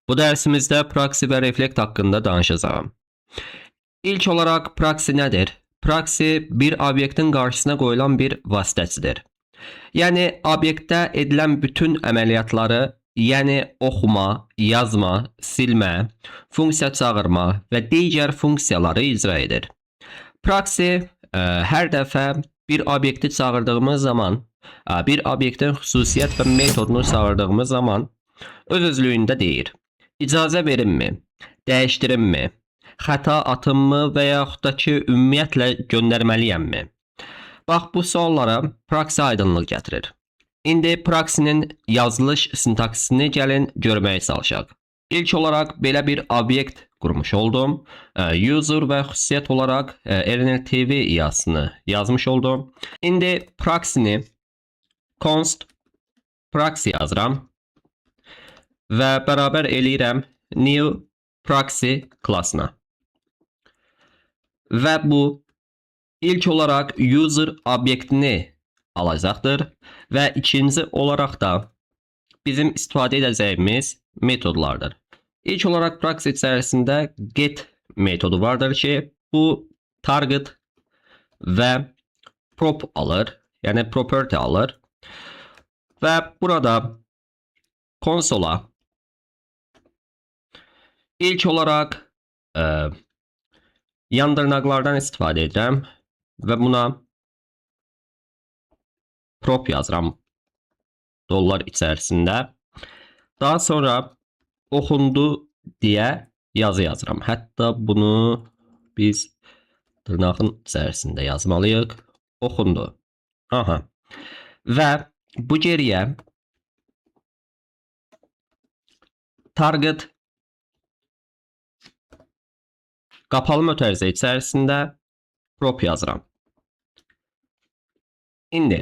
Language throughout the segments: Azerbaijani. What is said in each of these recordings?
Bu dərsimizdə proksi və reflekt haqqında danışacağam. İlk olaraq proksi nədir? Proksi bir obyektin qarşısına qoyulan bir vasitəsidir. Yəni obyektdə edilən bütün əməliyyatları, yəni oxuma, yazma, silmə, funksiya çağırma və digər funksiyaları icra edir. Proksi hər dəfə bir obyekti çağırdığımız zaman, bir obyektin xüsusiyyət və metodunu çağırdığımız zaman öz-özlüyündə deyir. İcazə verimmi? Dəyişdirimmi? Xəta atımmı və yaxud da ki, ümumiyyətlə göndərməliyəmmi? Bax, bu suallara proksi aydınlıq gətirir. İndi proksinin yazılış sintaksisini gəlin görməyə çalışaq. İlk olaraq belə bir obyekt qurmuş oldum. User və xüsusiyyət olaraq RNLTV yazısını yazmış oldum. İndi proksini const proxy yazıram və bərabər eləyirəm new proxy klassına. Və bu ilk olaraq user obyektini alacaqdır və ikinci olaraq da bizim istifadə edəcəyimiz metodlardır. İlk olaraq proxy içərisində get metodu vardır ki, bu target və prop alır, yəni property alır və burada konsola ilk olaraq yan dırnaqlardan istifadə edirəm və buna prop yazıram dollar içərisində. Daha sonra oxundu deyə yazı yazıram. Hətta bunu biz dırnağın içərisində yazmalıyıq. Oxundu. Aha. Və bu geriyə target qapalı mötərizə içərisində prop yazıram. İndi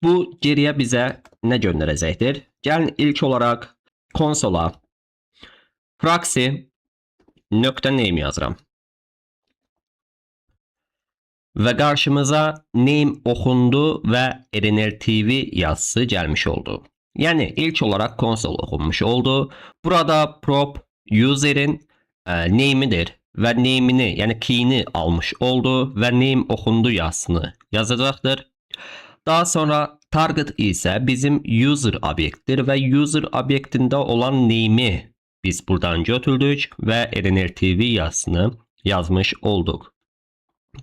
bu geriyə bizə nə göndərəcəkdir? Gəlin ilk olaraq konsola proxy .name yazıram. Və qarşımıza name oxundu və RNLTV yazısı gəlmiş oldu. Yəni ilk olaraq konsol oxunmuş oldu. Burada prop user'in name'idir və name'ini, yəni key'ini almış oldu və name oxundu yazısını yazacaqdır. Daha sonra target isə bizim user obyektdir və user obyektində olan name'i biz buradan götürdük və RNLTV yazısını yazmış olduq.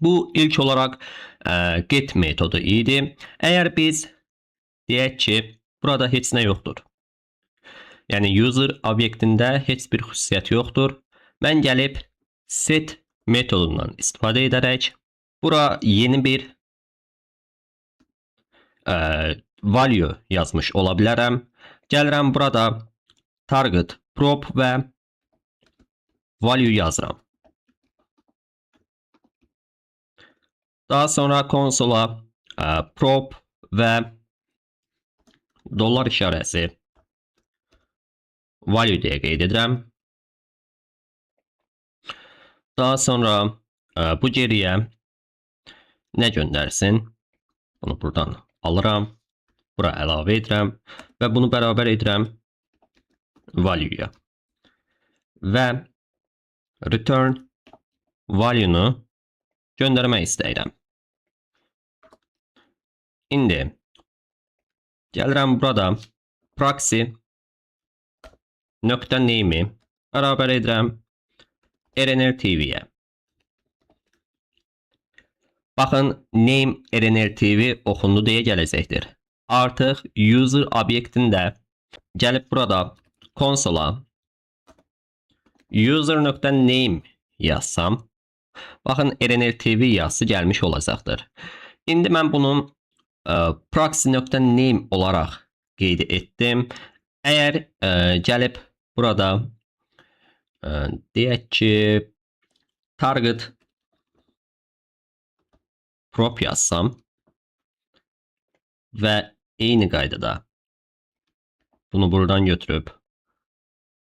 Bu ilk olaraq get metodu idi. Əgər biz deyək ki, burada heç nə yoxdur. Yəni user obyektində heç bir xüsusiyyət yoxdur. Mən gəlib set metodundan istifadə edərək bura yeni bir value yazmış ola bilərəm. Gəlirəm burada target prop və value yazıram. Daha sonra konsola prop və dollar işarəsi value deyə qeyd edirəm. Daha sonra bu geriyə nə göndərsin? Bunu buradan alıram. Bura əlavə edirəm və bunu bərabər edirəm value-ya. Və return value-nu göndərmək istəyirəm. İndi gəlirəm burada proxy .name'i bərabər edirəm RNLTV-yə. Baxın, name RNLTV oxundu deyə gələcəkdir. Artıq user obyektində gəlib burada konsola user.name yazsam, baxın RNLTV yazısı gəlmiş olacaqdır. İndi mən bunu proxy.name olaraq qeyd etdim. Əgər gəlib burada deyək ki, target prop yazsam və eyni qaydada bunu buradan götürüb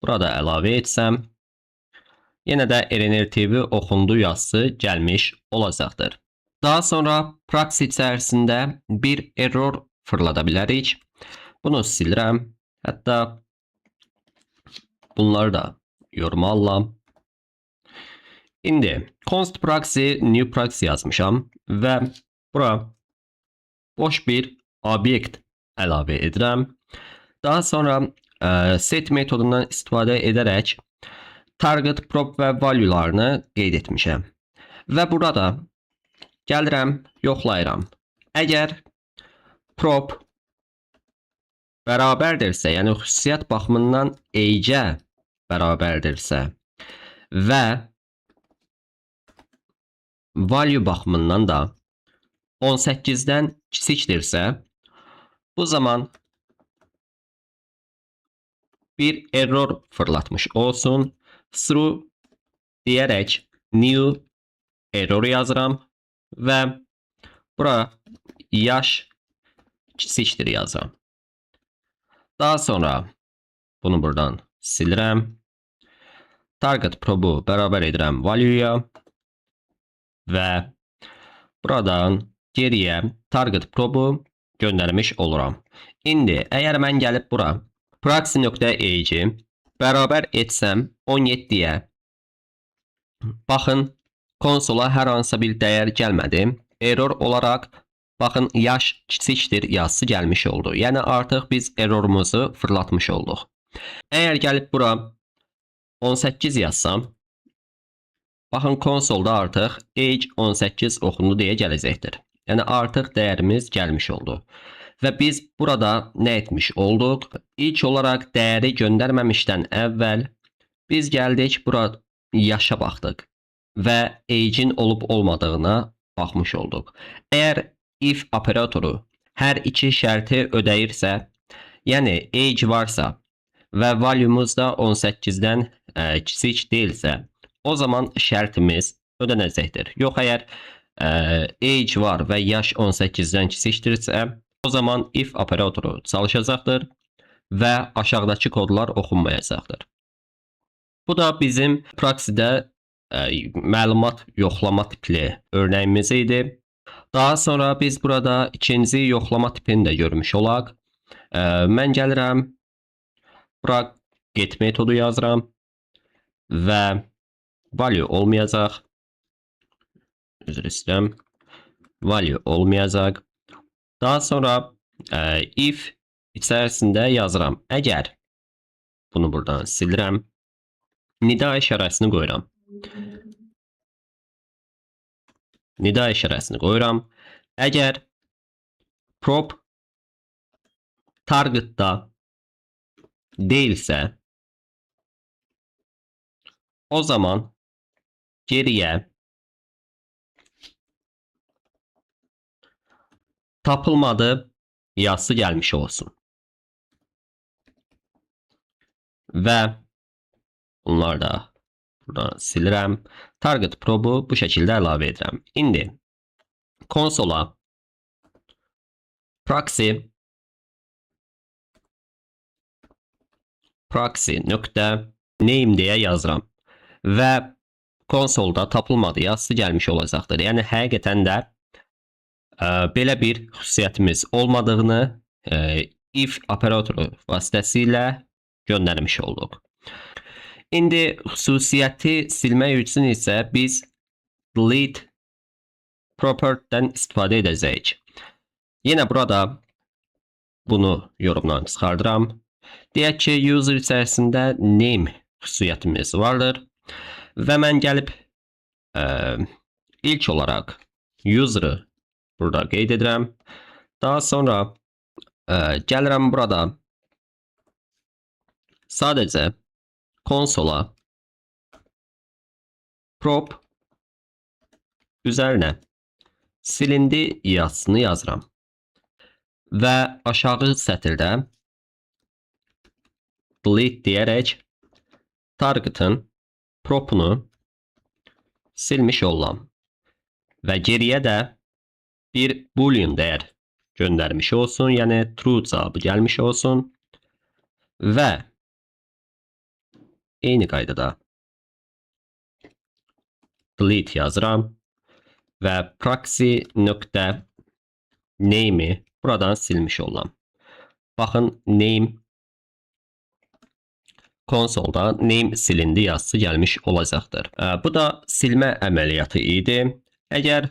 burada əlavə etsəm, yenə də RNLTV oxundu yazısı gəlmiş olacaqdır. Daha sonra proxy içərisində bir error fırlada bilərik. Bunu silirəm. Hətta Bunları da yoruma alıram. İndi const proxy new proxy yazmışam və bura boş bir obyekt əlavə edirəm. Daha sonra set metodundan istifadə edərək target, prop və value'larını qeyd etmişəm. Və burada gəlirəm, yoxlayıram. Əgər prop bərabərdirsə, yəni xüsusiyyət baxımından age-ə bərabərdirsə və value baxımından da 18-dən kiçikdirsə, bu zaman bir error fırlatmış olsun. Through deyərək new error yazıram və bura yaş kiçikdir yazıram. Daha sonra bunu buradan silirəm. Target probu bərabər edirəm value-ya və buradan geriyə target probu göndərmiş oluram. İndi əgər mən gəlib bura proxy.age bərabər etsəm 17-yə, baxın konsola hər hansısa bir dəyər gəlmədi. Error olaraq baxın yaş kiçikdir yazısı gəlmiş oldu. Yəni artıq biz errorumuzu fırlatmış olduq. Əgər gəlib bura 18 yazsam, baxın konsolda artıq age 18 oxundu deyə gələcəkdir. Yəni artıq dəyərimiz gəlmiş oldu. Və biz burada nə etmiş olduq? İlk olaraq dəyəri göndərməmişdən əvvəl biz gəldik bura yaşa baxdıq və age'in olub olmadığına baxmış olduq. Əgər if operatoru hər iki şərti ödəyirsə, yəni age varsa və value'muz da 18-dən kiçik deyilsə, o zaman şərtimiz ödənəcəkdir. Yox, əgər age var və yaş 18-dən kiçikdirsə, o zaman if operatoru çalışacaqdır və aşağıdakı kodlar oxunmayacaqdır. Bu da bizim proxy-də məlumat yoxlama tipli örnəyimiz idi. Daha sonra biz burada ikinci yoxlama tipini də görmüş olaq. Mən gəlirəm, bura get metodu yazıram və value olmayacaq. Üzr istəyirəm. Value olmayacaq. Daha sonra if içərisində yazıram. Əgər bunu buradan silirəm, nida işarəsini qoyuram. Nida işarəsini qoyuram. Əgər prop targetda deyilsə, o zaman geriyə tapılmadı yazısı gəlmiş olsun. Və bunları da buradan silirəm. Target probu bu şəkildə əlavə edirəm. İndi konsola proxy.name deyə yazıram. Və konsolda tapılmadı yazısı gəlmiş olacaqdır. Yəni həqiqətən də belə bir xüsusiyyətimiz olmadığını if operatoru vasitəsilə göndərmiş olduq. İndi xüsusiyyəti silmək üçün isə biz delete property'dən istifadə edəcəyik. Yenə burada bunu yorumdan çıxardıram. Deyək ki, user içərisində name xüsusiyyətimiz vardır və mən gəlib ilk olaraq user'ı burada qeyd edirəm. Daha sonra gəlirəm burada sadəcə konsola prop üzərinə silindi yazısını yazıram. Və aşağı sətirdə delete deyərək target'ın prop'unu silmiş olam. Və geriyə də bir boolean dəyər göndərmiş olsun, yəni true cavabı gəlmiş olsun. Və eyni qaydada delete yazıram və proxy.name'i buradan silmiş olam. Baxın, name konsolda name silindi yazısı gəlmiş olacaqdır. Bu da silmə əməliyyatı idi. Əgər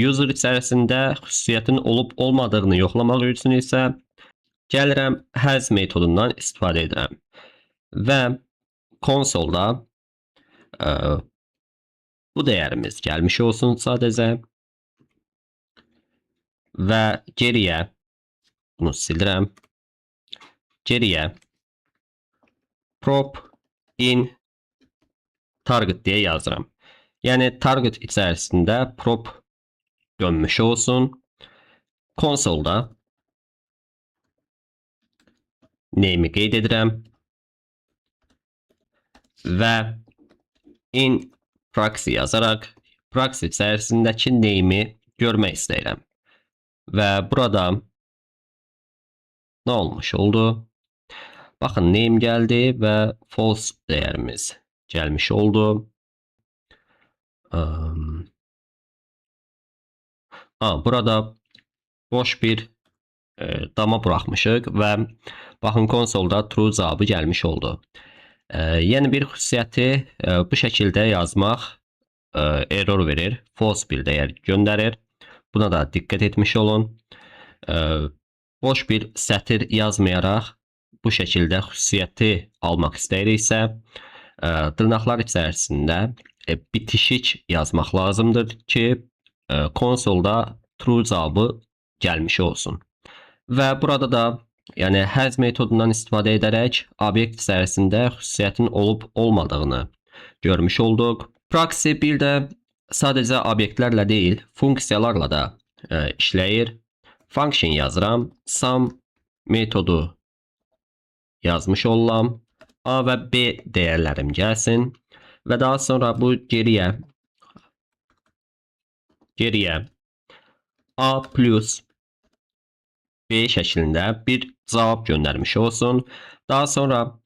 user içərisində xüsusiyyətin olub olmadığını yoxlamaq üçün isə gəlirəm has metodundan istifadə edirəm və konsolda bu dəyərimiz gəlmiş olsun sadəcə və geriyə bunu sildirəm. Geriyə prop in target deyə yazıram. Yəni target içərisində prop dönmüş olsun. Konsolda name'i qeyd edirəm və in proxy yazaraq proxy içərisindəki name'i görmək istəyirəm. Və burada nə olmuş oldu? Baxın, name gəldi və false dəyərimiz gəlmiş oldu. Burada boş bir dama buraxmışıq və baxın konsolda true cavabı gəlmiş oldu. Yəni bir xüsusiyyəti bu şəkildə yazmaq error verir, false bir dəyər göndərir. Buna da diqqət etmiş olun. Boş bir sətir yazmayaraq bu şəkildə xüsusiyyəti almaq istəyiriksə, dırnaqlar içərisində bitişik yazmaq lazımdır ki, konsolda true cavabı gəlmiş olsun. Və burada da yəni has metodundan istifadə edərək obyekt içərisində xüsusiyyətin olub olmadığını görmüş olduq. Proxy bir də sadəcə obyektlərlə deyil, funksiyalarla da işləyir. Function yazıram, sum metodu yazmış olam, A və B dəyərlərim gəlsin və daha sonra bu geriyə A plus B şəklində bir cavab göndərmiş olsun. Daha sonra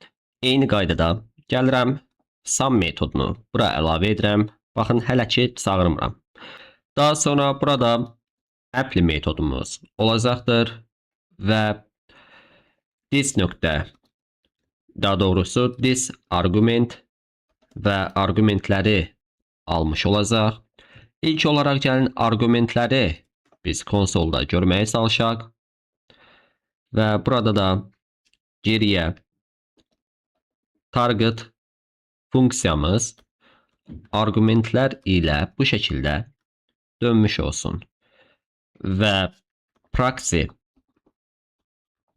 eyni qaydada gəlirəm sum metodunu bura əlavə edirəm. Baxın, hələ ki çağırmıram. Daha sonra burada apply metodumuz olacaqdır və this nöqtə, daha doğrusu this argument və argumentləri almış olacaq. İlk olaraq gəlin argumentləri biz konsolda görməyə çalışaq və burada da geriyə target funksiyamız argumentlər ilə bu şəkildə dönmüş olsun və proxy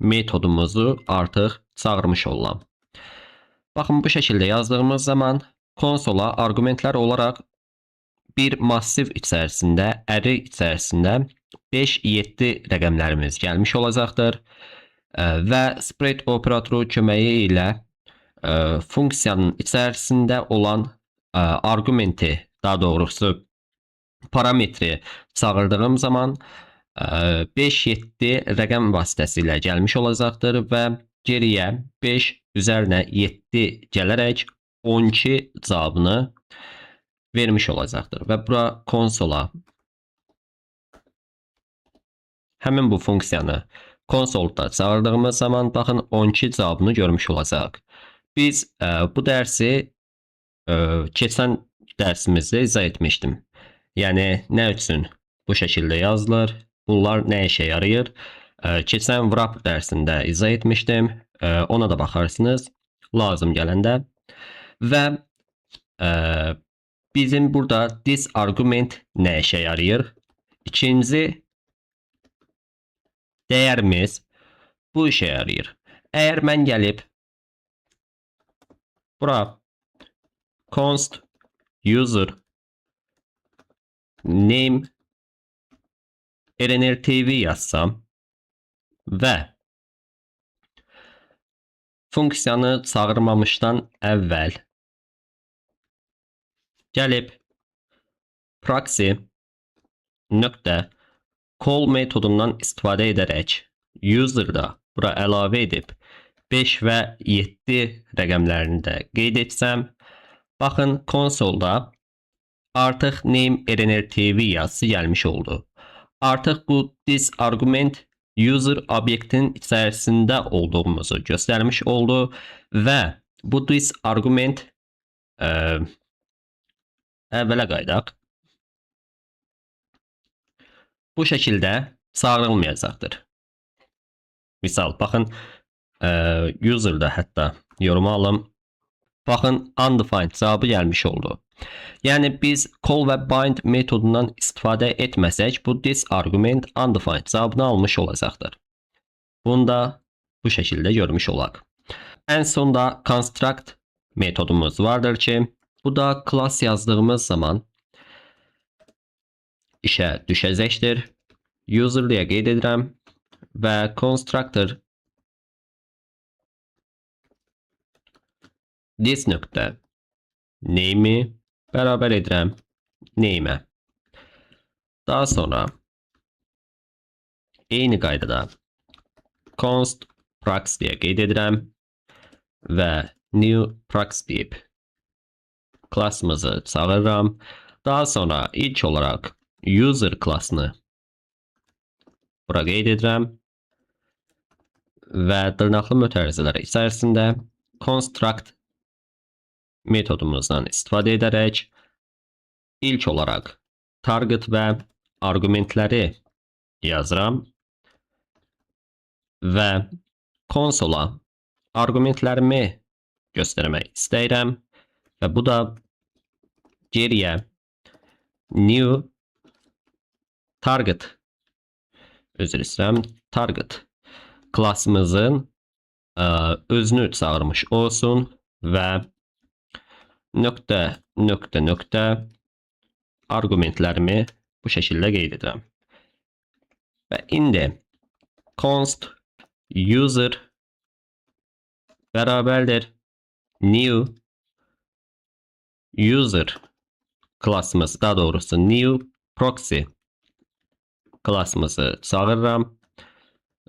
metodumuzu artıq çağırmış olam. Baxın, bu şəkildə yazdığımız zaman konsola argumentlər olaraq bir massiv içərisində, əri içərisində 5-7 rəqəmlərimiz gəlmiş olacaqdır və spread operatoru köməyi ilə funksiyanın içərisində olan argumenti, daha doğrusu parametri çağırdığım zaman 5-7 rəqəm vasitəsilə gəlmiş olacaqdır və geriyə 5 üzərinə 7 gələrək 12 cavabını vermiş olacaqdır və bura konsola həmin bu funksiyanı konsolda çağırdığımız zaman baxın 12 cavabını görmüş olacaq. Biz bu dərsi keçən dərsimizdə izah etmişdim. Yəni nə üçün bu şəkildə yazılır, bunlar nə işə yarayır? Keçən wrap dərsində izah etmişdim. Ona da baxarsınız lazım gələndə. Və bizim burada this argument nə işə yarayır? İkinci dəyərimiz bu işə yarayır. Əgər mən gəlib bura const user name RNR-TV yazsam və funksiyanı çağırmamışdan əvvəl gəlib proxy nöqtə call metodundan istifadə edərək user'da bura əlavə edib 5 və 7 rəqəmlərini də qeyd etsəm, baxın konsolda artıq name RNR-TV yazısı gəlmiş oldu. Artıq bu this argument user obyektin içərisində olduğumuzu göstərmiş oldu və bu this arqument əvvələ qaydaq. Bu şəkildə çağırılmayacaqdır. Misal, baxın, user'da hətta yoruma alım. Baxın, undefined cavabı gəlmiş oldu. Yəni biz call və bind metodundan istifadə etməsək, bu this argument undefined cavabını almış olacaqdır. Bunu da bu şəkildə görmüş olaq. Ən sonda construct metodumuz vardır ki, bu da class yazdığımız zaman işə düşəcəkdir. User deyə qeyd edirəm və constructor this nöqtə name'i bərabər edirəm name'ə. Daha sonra eyni qaydada const prox deyə qeyd edirəm və new prox deyib klassımızı çağırıram. Daha sonra ilk olaraq user klassını bura qeyd edirəm və dırnaqlı mötərizələr içərisində construct metodumuzdan istifadə edərək ilk olaraq target və arqumentləri yazıram və konsola arqumentlərimi göstərmək istəyirəm və bu da geriyə new target target klassımızın özünü çağırmış olsun və nöqtə arqumentlərimi bu şəkildə qeyd edirəm. Və indi const user bərabərdir new user klassımız, daha doğrusu new proxy klassımızı çağırıram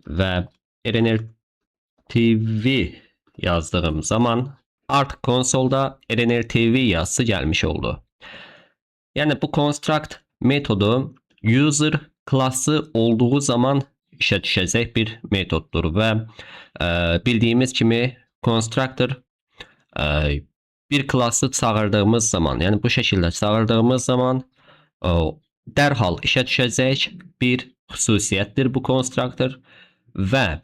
və rnr-tv yazdığım zaman artıq konsolda rnr-tv yazısı gəlmiş oldu. Yəni bu construct metodu user klassı olduğu zaman işə düşəcək bir metoddur və bildiyimiz kimi constructor bir klassı çağırdığımız zaman, yəni bu şəkildə çağırdığımız zaman dərhal işə düşəcək bir xüsusiyyətdir bu constructor və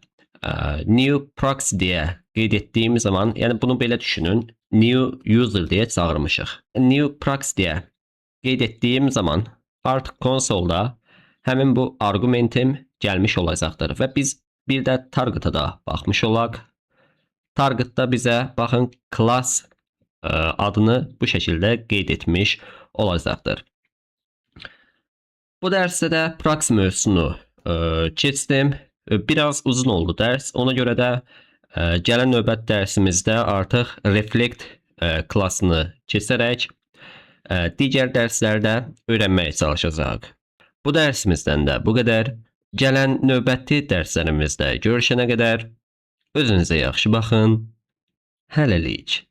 new proxy deyə qeyd etdiyim zaman, yəni bunu belə düşünün, new user deyə çağırmışıq. New proxy deyə qeyd etdiyim zaman artıq konsolda həmin bu arqumentim gəlmiş olacaqdır və biz bir də target'a da baxmış olaq. Target'da bizə baxın class adını bu şəkildə qeyd etmiş olacaqdır. Bu dərsdə də proxy mövzusunu keçdim. Biraz uzun oldu dərs. Ona görə də gələn növbət dərsimizdə artıq reflect klassını keçərək digər dərslərdə öyrənməyə çalışacağıq. Bu dərsimizdən də bu qədər. Gələn növbəti dərslərimizdə görüşənə qədər özünüzə yaxşı baxın. Hələlik.